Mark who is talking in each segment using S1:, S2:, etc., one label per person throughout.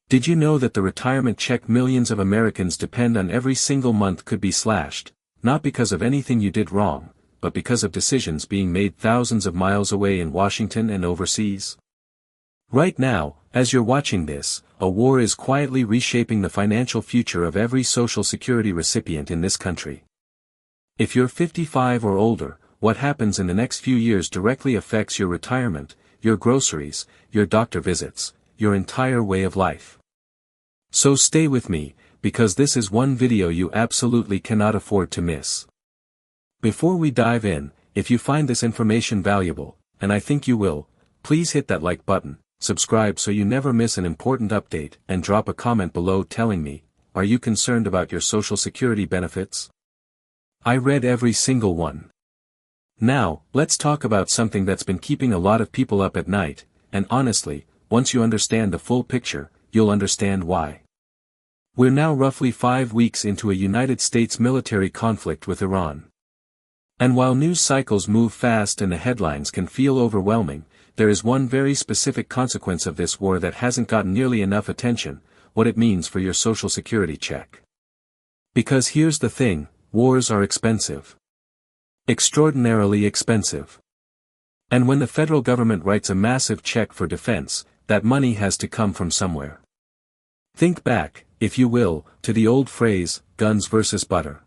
S1: Did you know that the retirement check millions of Americans depend on every single month could be slashed, not because of anything you did wrong, but because of decisions being made thousands of miles away in Washington and overseas? Right now, as you're watching this, a war is quietly reshaping the financial future of every Social Security recipient in this country. If you're 55 or older, what happens in the next few years directly affects your retirement, your groceries, your doctor visits, your entire way of life. So stay with me, because this is one video you absolutely cannot afford to miss. Before we dive in, if you find this information valuable, and I think you will, please hit that like button, subscribe so you never miss an important update, and drop a comment below telling me, are you concerned about your Social Security benefits? I read every single one. Now, let's talk about something that's been keeping a lot of people up at night, and honestly, once you understand the full picture, you'll understand why. We're now roughly 5 weeks into a United States military conflict with Iran. And while news cycles move fast and the headlines can feel overwhelming, there is one very specific consequence of this war that hasn't gotten nearly enough attention: what it means for your Social Security check. Because here's the thing, wars are expensive. Extraordinarily expensive. And when the federal government writes a massive check for defense, that money has to come from somewhere. Think back, if you will, to the old phrase, guns versus butter.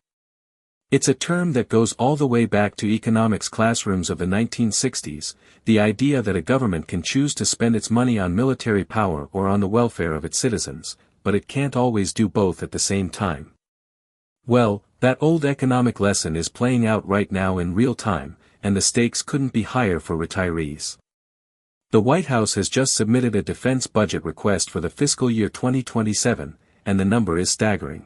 S1: It's a term that goes all the way back to economics classrooms of the 1960s, the idea that a government can choose to spend its money on military power or on the welfare of its citizens, but it can't always do both at the same time. Well, that old economic lesson is playing out right now in real time, and the stakes couldn't be higher for retirees. The White House has just submitted a defense budget request for the fiscal year 2027, and the number is staggering.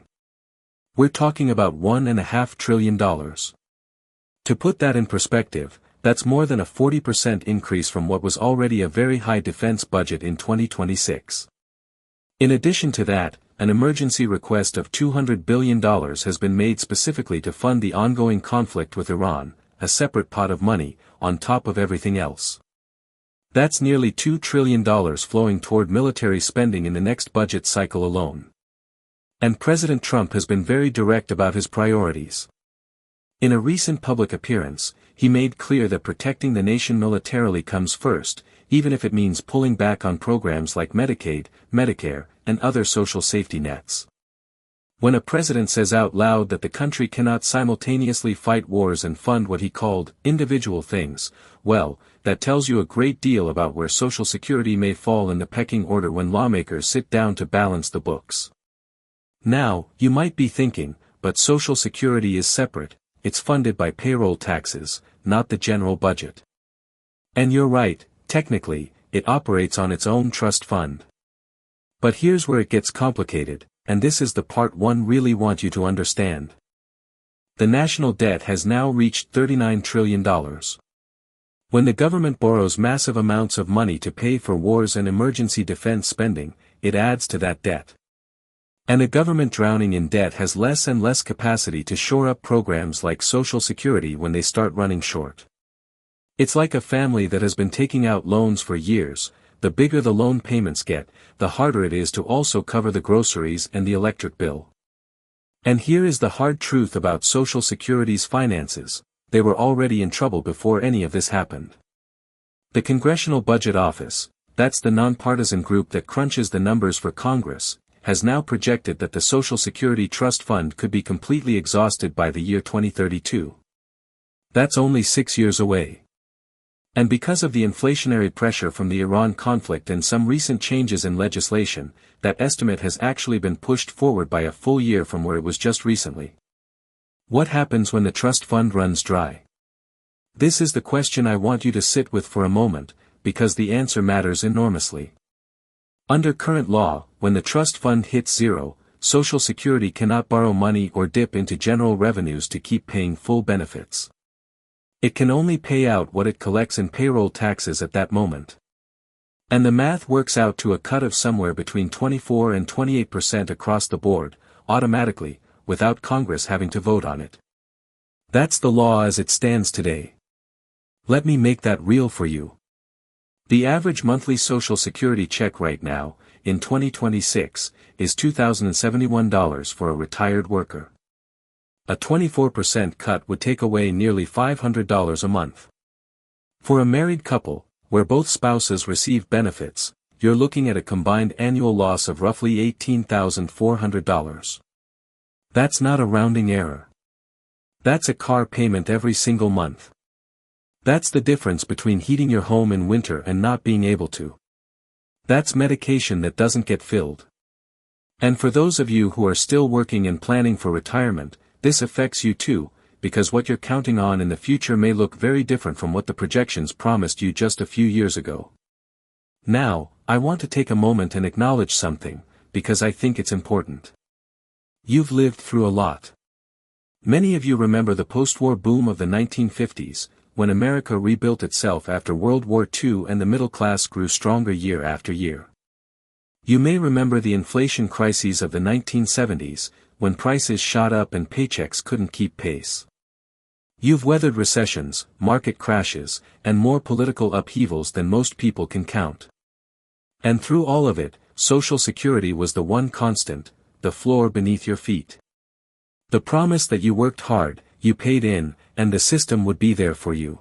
S1: We're talking about $1.5 trillion. To put that in perspective, that's more than a 40% increase from what was already a very high defense budget in 2026. In addition to that, an emergency request of $200 billion has been made specifically to fund the ongoing conflict with Iran, a separate pot of money, on top of everything else. That's nearly $2 trillion flowing toward military spending in the next budget cycle alone. And President Trump has been very direct about his priorities. In a recent public appearance, he made clear that protecting the nation militarily comes first, even if it means pulling back on programs like Medicaid, Medicare, and other social safety nets. When a president says out loud that the country cannot simultaneously fight wars and fund what he called individual things, well, that tells you a great deal about where Social Security may fall in the pecking order when lawmakers sit down to balance the books. Now, you might be thinking, but Social Security is separate, it's funded by payroll taxes, not the general budget. And you're right, technically, it operates on its own trust fund. But here's where it gets complicated, and this is the part one really want you to understand. The national debt has now reached $39 trillion. When the government borrows massive amounts of money to pay for wars and emergency defense spending, it adds to that debt. And a government drowning in debt has less and less capacity to shore up programs like Social Security when they start running short. It's like a family that has been taking out loans for years. The bigger the loan payments get, the harder it is to also cover the groceries and the electric bill. And here is the hard truth about Social Security's finances: they were already in trouble before any of this happened. The Congressional Budget Office, that's the nonpartisan group that crunches the numbers for Congress, has now projected that the Social Security Trust Fund could be completely exhausted by the year 2032. That's only 6 years away. And because of the inflationary pressure from the Iran conflict and some recent changes in legislation, that estimate has actually been pushed forward by a full year from where it was just recently. What happens when the trust fund runs dry? This is the question I want you to sit with for a moment, because the answer matters enormously. Under current law, when the trust fund hits zero, Social Security cannot borrow money or dip into general revenues to keep paying full benefits. It can only pay out what it collects in payroll taxes at that moment. And the math works out to a cut of somewhere between 24 and 28% across the board, automatically, without Congress having to vote on it. That's the law as it stands today. Let me make that real for you. The average monthly Social Security check right now, in 2026, is $2,071 for a retired worker. A 24% cut would take away nearly $500 a month. For a married couple, where both spouses receive benefits, you're looking at a combined annual loss of roughly $18,400. That's not a rounding error. That's a car payment every single month. That's the difference between heating your home in winter and not being able to. That's medication that doesn't get filled. And for those of you who are still working and planning for retirement, this affects you too, because what you're counting on in the future may look very different from what the projections promised you just a few years ago. Now, I want to take a moment and acknowledge something, because I think it's important. You've lived through a lot. Many of you remember the post-war boom of the 1950s, when America rebuilt itself after World War II and the middle class grew stronger year after year. You may remember the inflation crises of the 1970s, when prices shot up and paychecks couldn't keep pace. You've weathered recessions, market crashes, and more political upheavals than most people can count. And through all of it, Social Security was the one constant, the floor beneath your feet. The promise that you worked hard, you paid in, and the system would be there for you.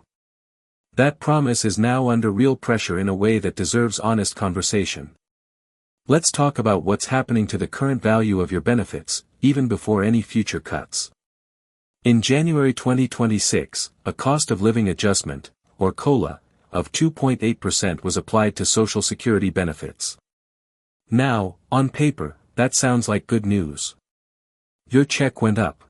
S1: That promise is now under real pressure in a way that deserves honest conversation. Let's talk about what's happening to the current value of your benefits, even before any future cuts. In January 2026, a cost of living adjustment, or COLA, of 2.8% was applied to Social Security benefits. Now, on paper, that sounds like good news. Your check went up.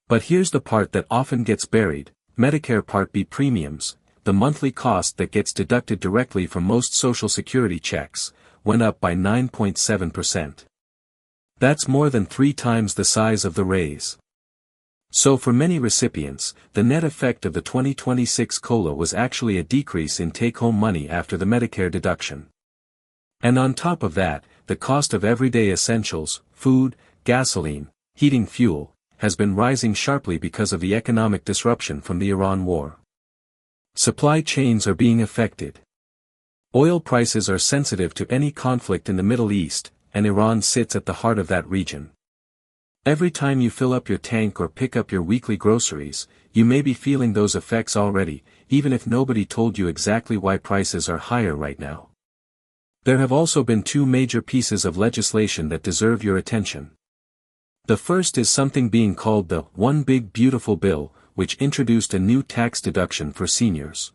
S1: But here's the part that often gets buried: Medicare Part B premiums, the monthly cost that gets deducted directly from most Social Security checks, went up by 9.7%. That's more than 3 times the size of the raise. So for many recipients, the net effect of the 2026 COLA was actually a decrease in take-home money after the Medicare deduction. And on top of that, the cost of everyday essentials, food, gasoline, heating fuel, has been rising sharply because of the economic disruption from the Iran war. Supply chains are being affected. Oil prices are sensitive to any conflict in the Middle East, and Iran sits at the heart of that region. Every time you fill up your tank or pick up your weekly groceries, you may be feeling those effects already, even if nobody told you exactly why prices are higher right now. There have also been 2 major pieces of legislation that deserve your attention. The first is something being called the One Big Beautiful Bill, which introduced a new tax deduction for seniors.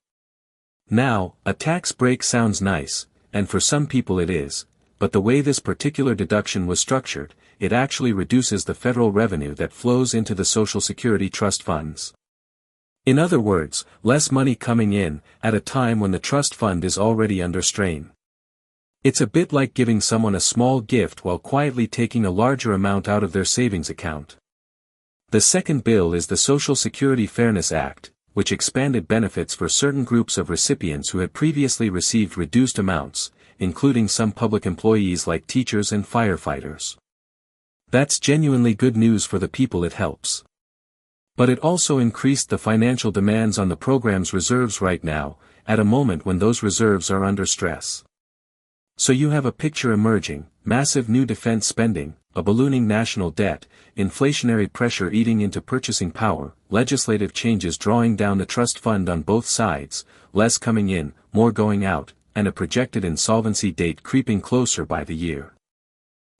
S1: Now, a tax break sounds nice, and for some people it is, but the way this particular deduction was structured, it actually reduces the federal revenue that flows into the Social Security trust funds. In other words, less money coming in, at a time when the trust fund is already under strain. It's a bit like giving someone a small gift while quietly taking a larger amount out of their savings account. The second bill is the Social Security Fairness Act, which expanded benefits for certain groups of recipients who had previously received reduced amounts, including some public employees like teachers and firefighters. That's genuinely good news for the people it helps. But it also increased the financial demands on the program's reserves right now, at a moment when those reserves are under stress. So you have a picture emerging: massive new defense spending, a ballooning national debt, inflationary pressure eating into purchasing power, legislative changes drawing down the trust fund on both sides, less coming in, more going out, and a projected insolvency date creeping closer by the year.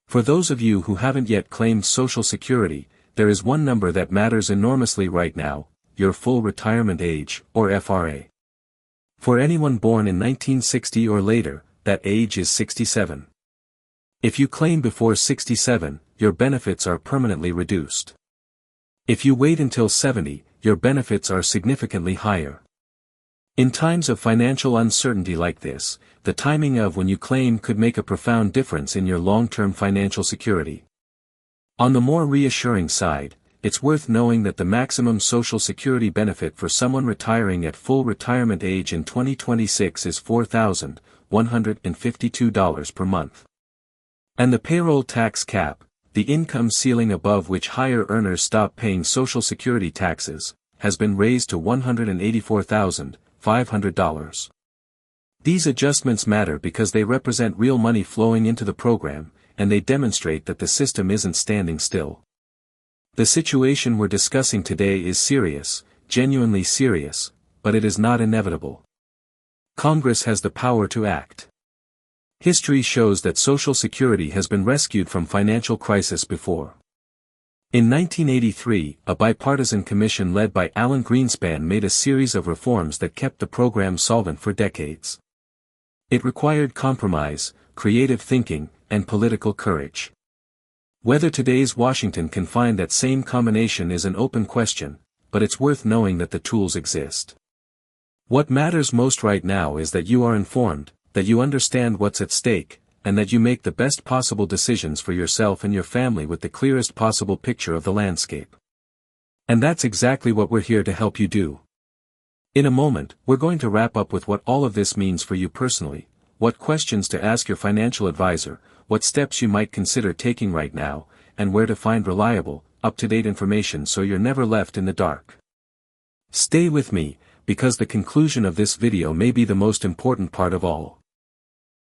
S1: For those of you who haven't yet claimed Social Security, there is one number that matters enormously right now: your full retirement age, or FRA. For anyone born in 1960 or later, that age is 67. If you claim before 67, your benefits are permanently reduced. If you wait until 70, your benefits are significantly higher. In times of financial uncertainty like this, the timing of when you claim could make a profound difference in your long-term financial security. On the more reassuring side, it's worth knowing that the maximum Social Security benefit for someone retiring at full retirement age in 2026 is $4,152 per month. And the payroll tax cap, the income ceiling above which higher earners stop paying Social Security taxes, has been raised to $184,500. These adjustments matter because they represent real money flowing into the program, and they demonstrate that the system isn't standing still. The situation we're discussing today is serious, genuinely serious, but it is not inevitable. Congress has the power to act. History shows that Social Security has been rescued from financial crisis before. In 1983, a bipartisan commission led by Alan Greenspan made a series of reforms that kept the program solvent for decades. It required compromise, creative thinking, and political courage. Whether today's Washington can find that same combination is an open question, but it's worth knowing that the tools exist. What matters most right now is that you are informed, that you understand what's at stake, and that you make the best possible decisions for yourself and your family with the clearest possible picture of the landscape. And that's exactly what we're here to help you do. In a moment, we're going to wrap up with what all of this means for you personally, what questions to ask your financial advisor, what steps you might consider taking right now, and where to find reliable, up-to-date information so you're never left in the dark. Stay with me, because the conclusion of this video may be the most important part of all.